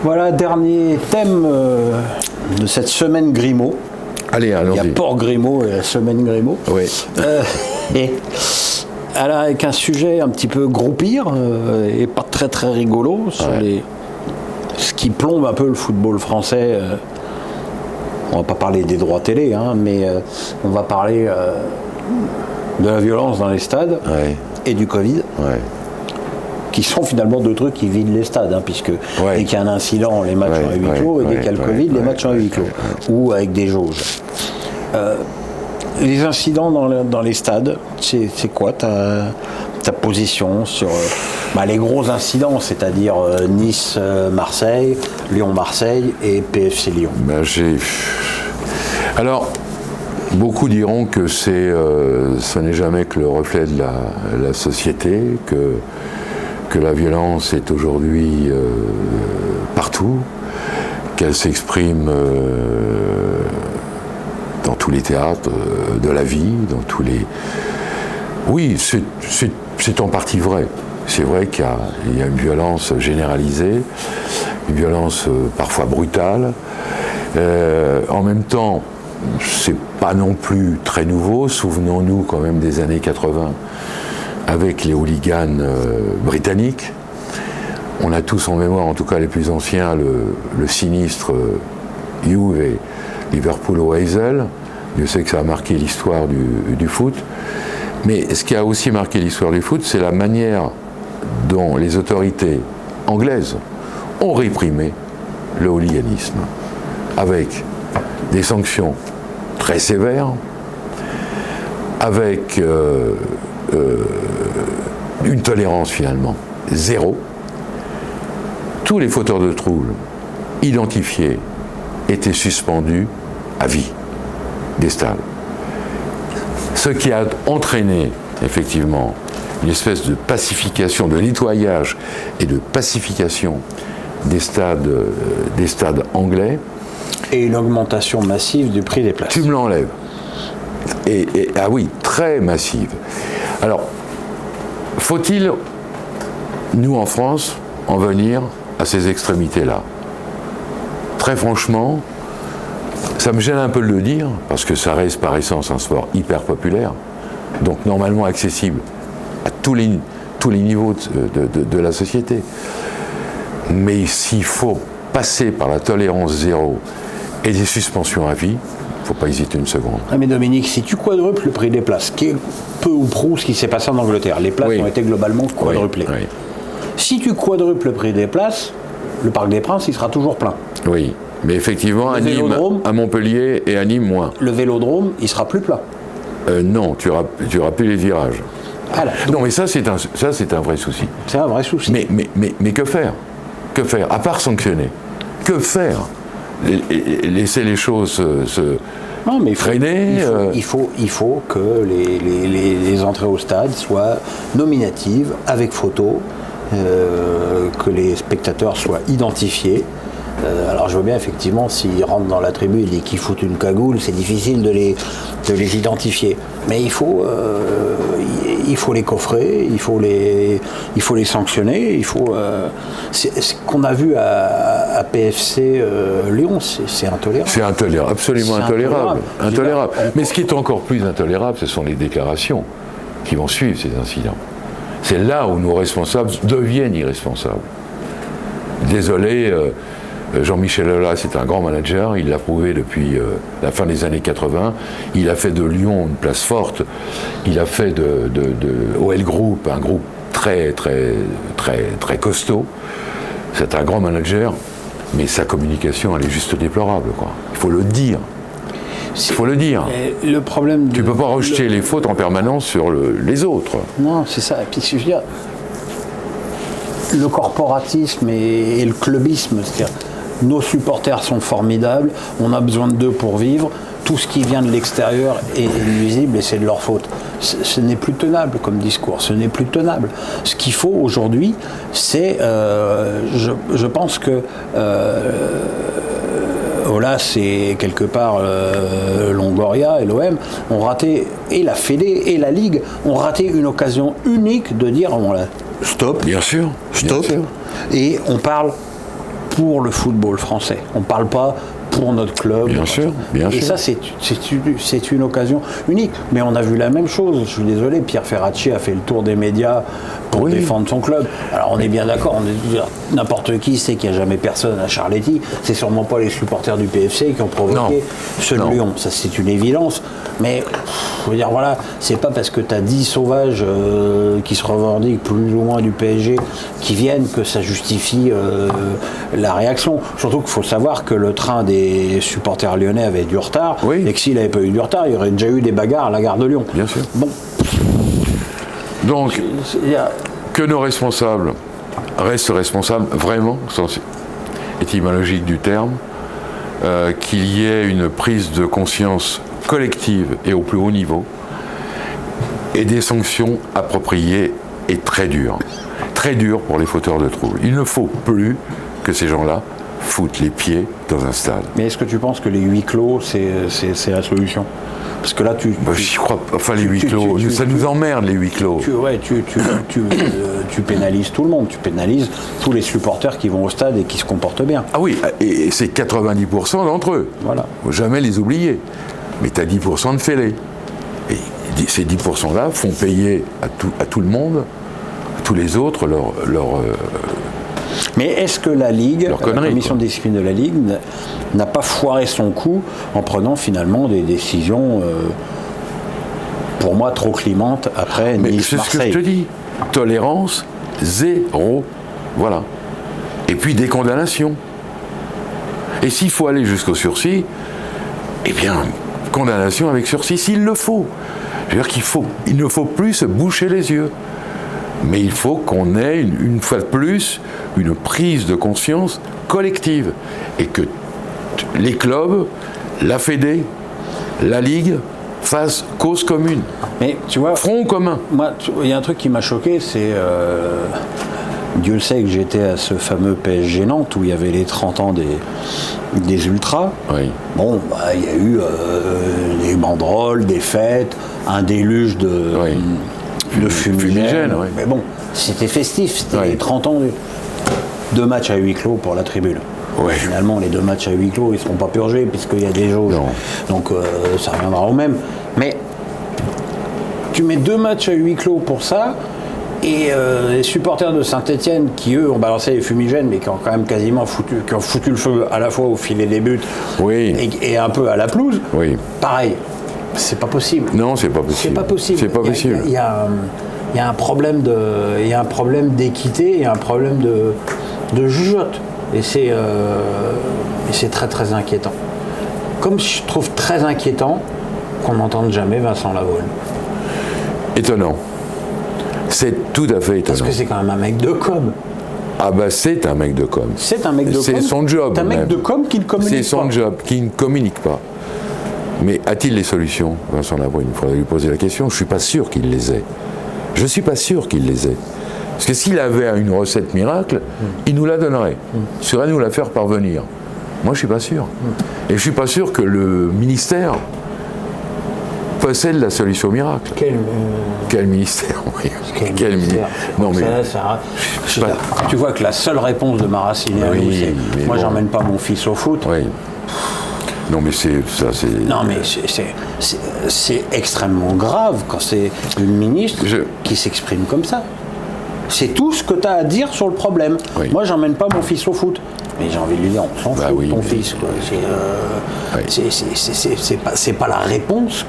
Voilà, dernier thème de cette semaine Grimaud. Allez, allons-y. Il y a Port Grimaud et la semaine Grimaud. Oui. Et alors, avec un sujet un petit peu groupir et pas très très rigolo sur ce qui plombe un peu le football français. On va pas parler des droits télé, hein, mais on va parler de la violence dans les stades et du Covid. Ouais. Qui sont finalement deux trucs qui vident les stades, hein, puisque dès qu'il y a un incident, les matchs sont à huis clos, et dès qu'il y a le Covid, les matchs sont à huis clos, ou avec des jauges. Les incidents dans les stades, c'est quoi ta position sur les gros incidents, c'est-à-dire Nice-Marseille, Lyon-Marseille et PFC Lyon? Alors, beaucoup diront que ce n'est jamais que le reflet de la société, que la violence est aujourd'hui partout, qu'elle s'exprime dans tous les théâtres de la vie, dans tous les... Oui, c'est en partie vrai. C'est vrai qu'il y a une violence généralisée, une violence parfois brutale. En même temps, c'est pas non plus très nouveau. Souvenons-nous quand même des années 80, avec les hooligans britanniques. On a tous en mémoire, en tout cas les plus anciens, le sinistre Juve et Liverpool au Heysel. Je sais que ça a marqué l'histoire du foot. Mais ce qui a aussi marqué l'histoire du foot, c'est la manière dont les autorités anglaises ont réprimé le hooliganisme, avec des sanctions très sévères, avec une tolérance finalement zéro. Tous les fauteurs de troubles identifiés étaient suspendus à vie des stades. Ce qui a entraîné effectivement une espèce de pacification, de nettoyage et de pacification des stades anglais. Et une augmentation massive du prix des places. Tu me l'enlèves. Ah oui, très massive. Alors, faut-il, nous en France, en venir à ces extrémités-là? Très franchement, ça me gêne un peu de le dire, parce que ça reste par essence un sport hyper populaire, donc normalement accessible à tous les niveaux de la société. Mais s'il faut passer par la tolérance zéro et des suspensions à vie, il ne faut pas hésiter une seconde. Ah mais Dominique, si tu quadruples le prix des places, qui est peu ou prou ce qui s'est passé en Angleterre, les places ont été globalement quadruplées. Oui. Si tu quadruples le prix des places, le Parc des Princes, il sera toujours plein. Oui, mais effectivement, à Nîmes, à Montpellier et à Nîmes, moins. Le Vélodrome, il sera plus plein. Non, tu auras plus les virages. Voilà. Non, mais ça, c'est un vrai souci. C'est un vrai souci. Mais que faire? Que faire? À part sanctionner. Que faire? Laisser les choses se freiner. Il faut que les entrées au stade soient nominatives, avec photo, que les spectateurs soient identifiés. Alors je vois bien effectivement s'ils rentrent dans la tribune et qu'ils foutent une cagoule, c'est difficile de les identifier. Mais il faut les coffrer, il faut les sanctionner, ce qu'on a vu à PFC Lyon, c'est intolérable. C'est intolérable, absolument intolérable. Mais ce qui est encore plus intolérable, ce sont les déclarations qui vont suivre ces incidents. C'est là où nos responsables deviennent irresponsables. Désolé, Jean-Michel Aulas, c'est un grand manager, il l'a prouvé depuis la fin des années 80. Il a fait de Lyon une place forte. Il a fait de OL Group un groupe très, très, très, très costaud. C'est un grand manager, mais sa communication, elle est juste déplorable, quoi. Il faut le dire. Il faut le dire. Le problème tu ne peux pas rejeter les fautes en permanence sur les autres. Non, c'est ça. Et puis, je veux dire, le corporatisme et le clubisme, c'est-à-dire nos supporters sont formidables, on a besoin d'eux pour vivre, tout ce qui vient de l'extérieur est nuisible et c'est de leur faute. Ce n'est plus tenable comme discours, ce n'est plus tenable. Ce qu'il faut aujourd'hui, c'est, je pense que Aulas et quelque part Longoria et l'OM ont raté, et la Fédé et la Ligue ont raté une occasion unique de dire stop. Bien sûr. Stop. Bien sûr. Et on parle pour le football français. On ne parle pas pour notre club. Bien sûr. Et ça, c'est une occasion unique. Mais on a vu la même chose. Je suis désolé, Pierre Ferracci a fait le tour des médias pour défendre son club. Alors on est bien d'accord, n'importe qui sait qu'il n'y a jamais personne à Charletti. C'est sûrement pas les supporters du PFC qui ont provoqué ceux de Lyon. Ça, c'est une évidence. Mais, je veux dire, voilà, c'est pas parce que tu as 10 sauvages qui se revendiquent plus ou moins du PSG qui viennent que ça justifie la réaction. Surtout qu'il faut savoir que le train des supporters lyonnais avait du retard. Et que s'il n'avait pas eu du retard, il y aurait déjà eu des bagarres à la gare de Lyon. Bien sûr. Bon. Donc, que nos responsables restent responsables, vraiment, au sens étymologique du terme, qu'il y ait une prise de conscience collective et au plus haut niveau, et des sanctions appropriées et très dures pour les fauteurs de troubles. Il ne faut plus que ces gens-là foutent les pieds dans un stade. Mais est-ce que tu penses que les huis clos, c'est la solution ? Parce que là, j'y crois pas. Enfin, les huis clos, ça nous emmerde, les huis clos. Tu pénalises tout le monde. Tu pénalises tous les supporters qui vont au stade et qui se comportent bien. Ah oui, et c'est 90% d'entre eux. Voilà. Faut jamais les oublier. Mais tu as 10% de fêlés. Et ces 10%-là font payer à tout le monde, à tous les autres, leur Mais est-ce que la Ligue, la commission de discipline de la Ligue, n'a pas foiré son coup en prenant finalement des décisions, pour moi, trop clémentes après Nice-Marseille ? C'est ce que je te dis. Tolérance, zéro. Voilà. Et puis des condamnations. Et s'il faut aller jusqu'au sursis, eh bien, condamnation avec sursis, s'il le faut. Je veux dire il ne faut plus se boucher les yeux. Mais il faut qu'on ait, une fois de plus, une prise de conscience collective. Et que les clubs, la Fédé, la Ligue, fassent cause commune. Mais tu vois, front commun. Moi, il y a un truc qui m'a choqué, c'est... Dieu sait que j'étais à ce fameux PSG Nantes où il y avait les 30 ans des ultras. Oui. Bon, il y a eu des banderoles, des fêtes, un déluge de fumigène. Oui. Mais bon, c'était festif, c'était les 30 ans. 2 matchs à huis clos pour la tribune. Ouais. Finalement, les 2 matchs à huis clos, ils ne seront pas purgés puisqu'il y a des jauges. Donc ça reviendra au même. Mais tu mets 2 matchs à huis clos pour ça. Et les supporters de Saint-Etienne qui, eux, ont balancé les fumigènes, mais qui ont quand même quasiment foutu le feu à la fois au filet des buts et un peu à la pelouse, pareil, c'est pas possible. Non, c'est pas possible. C'est pas possible. C'est pas possible. Il y a un problème d'équité, il y a un problème de jugeote. Et c'est très très inquiétant. Comme je trouve très inquiétant qu'on n'entende jamais Vincent Lavoine. Étonnant. C'est tout à fait étonnant. Parce que c'est quand même un mec de com. Ah bah c'est un mec de com. C'est un mec de com. C'est son job. C'est un mec de com qui ne communique pas. C'est son job, qui ne communique pas. Mais a-t-il les solutions, Vincent Lavoine ? Il faudrait lui poser la question. Je ne suis pas sûr qu'il les ait. Je ne suis pas sûr qu'il les ait. Parce que s'il avait une recette miracle, il nous la donnerait. Il saurait nous la faire parvenir. Moi, je ne suis pas sûr. Et je ne suis pas sûr que le ministère possède la solution miracle. Quel ministère Quel ministère Non, mais tu vois que la seule réponse de Maracineanu, c'est moi, j'emmène pas mon fils au foot. Oui. Non, mais c'est. Non, mais c'est extrêmement grave quand c'est une ministre qui s'exprime comme ça. C'est tout ce que tu as à dire sur le problème. Oui. Moi, j'emmène pas mon fils au foot. Mais j'ai envie de lui dire, on s'en fout de ton fils. Quoi. C'est pas la réponse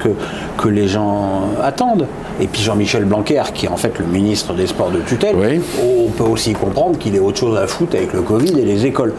que les gens attendent. Et puis Jean-Michel Blanquer, qui est en fait le ministre des Sports de tutelle, on peut aussi comprendre qu'il ait autre chose à foutre avec le Covid et les écoles.